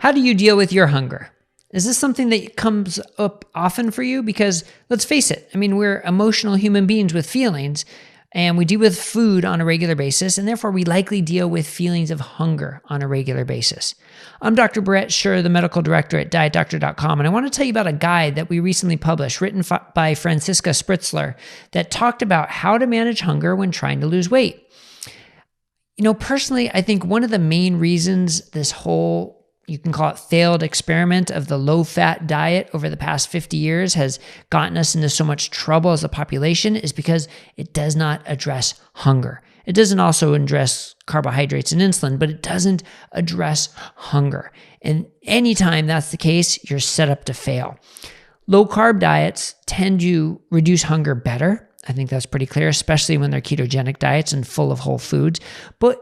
How do you deal with your hunger? Is this something that comes up often for you? Because let's face it, I mean, we're emotional human beings with feelings, and we deal with food on a regular basis, and therefore we likely deal with feelings of hunger on a regular basis. I'm Dr. Brett Scher, the medical director at dietdoctor.com, and I want to tell you about a guide that we recently published, written by Franziska Spritzler, that talked about how to manage hunger when trying to lose weight. Personally, I think one of the main reasons this whole, you can call it failed experiment of the low-fat diet over the past 50 years has gotten us into so much trouble as a population is because it does not address hunger. It doesn't also address carbohydrates and insulin, but it doesn't address hunger. And anytime that's the case, you're set up to fail. Low-carb diets tend to reduce hunger better. I think that's pretty clear, especially when they're ketogenic diets and full of whole foods. But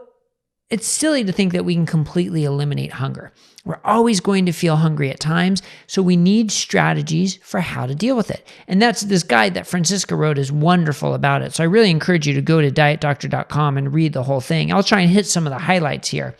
it's silly to think that we can completely eliminate hunger. We're always going to feel hungry at times, so we need strategies for how to deal with it. And that's this guide that Franziska wrote is wonderful about it. So I really encourage you to go to dietdoctor.com and read the whole thing. I'll try and hit some of the highlights here.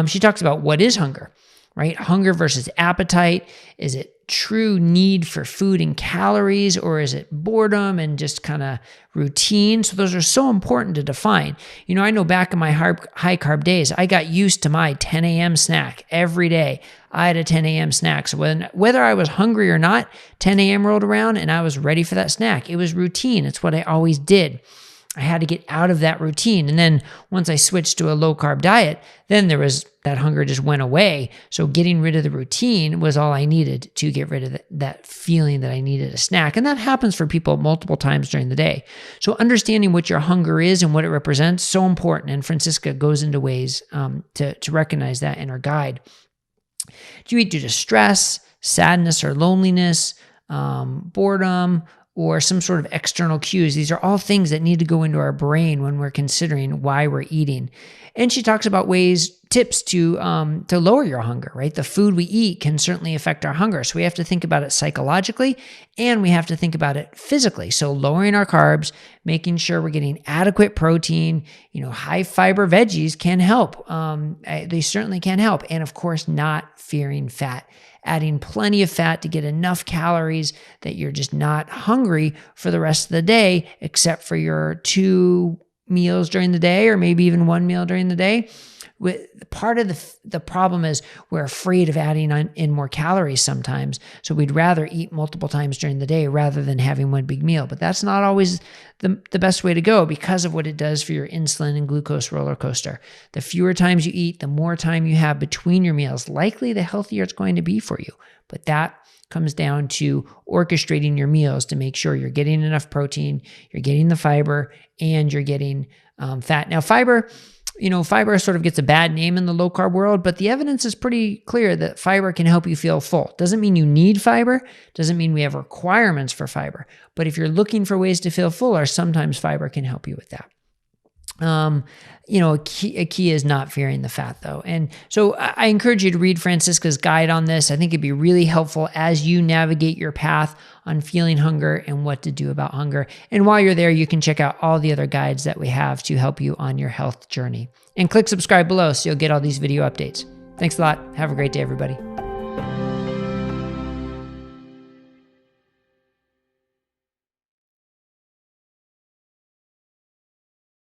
She talks about what is hunger, right? Hunger versus appetite. Is it true need for food and calories, or is it boredom and just kind of routine? So those are so important to define. I know back in my high carb days, I got used to my 10 a.m. snack every day. I had a 10 a.m. snack. So whether I was hungry or not, 10 a.m. rolled around and I was ready for that snack. It was routine. It's what I always did. I had to get out of that routine. And then once I switched to a low carb diet, then that hunger just went away. So getting rid of the routine was all I needed to get rid of that feeling that I needed a snack. And that happens for people multiple times during the day. So understanding what your hunger is and what it represents, so important. And Franziska goes into ways to recognize that in her guide. Do you eat due to stress, sadness or loneliness, boredom, or some sort of external cues? These are all things that need to go into our brain when we're considering why we're eating. And she talks about tips to lower your hunger, right? The food we eat can certainly affect our hunger. So we have to think about it psychologically, and we have to think about it physically. So lowering our carbs, making sure we're getting adequate protein, high fiber veggies can help. They certainly can help. And of course, not fearing fat. Adding plenty of fat to get enough calories that you're just not hungry for the rest of the day, except for your 2 meals during the day, or maybe even 1 meal during the day. Part of the problem is we're afraid of adding in more calories sometimes. So we'd rather eat multiple times during the day rather than having one big meal. But that's not always the best way to go because of what it does for your insulin and glucose roller coaster. The fewer times you eat, the more time you have between your meals, likely the healthier it's going to be for you. But that comes down to orchestrating your meals to make sure you're getting enough protein, you're getting the fiber, and you're getting fat. Now, fiber sort of gets a bad name in the low carb world, but the evidence is pretty clear that fiber can help you feel full. Doesn't mean you need fiber, doesn't mean we have requirements for fiber, but if you're looking for ways to feel fuller, sometimes fiber can help you with that. A key is not fearing the fat though. And so I encourage you to read Franziska's guide on this. I think it'd be really helpful as you navigate your path on feeling hunger and what to do about hunger. And while you're there, you can check out all the other guides that we have to help you on your health journey. And click subscribe below so you'll get all these video updates. Thanks a lot. Have a great day, everybody.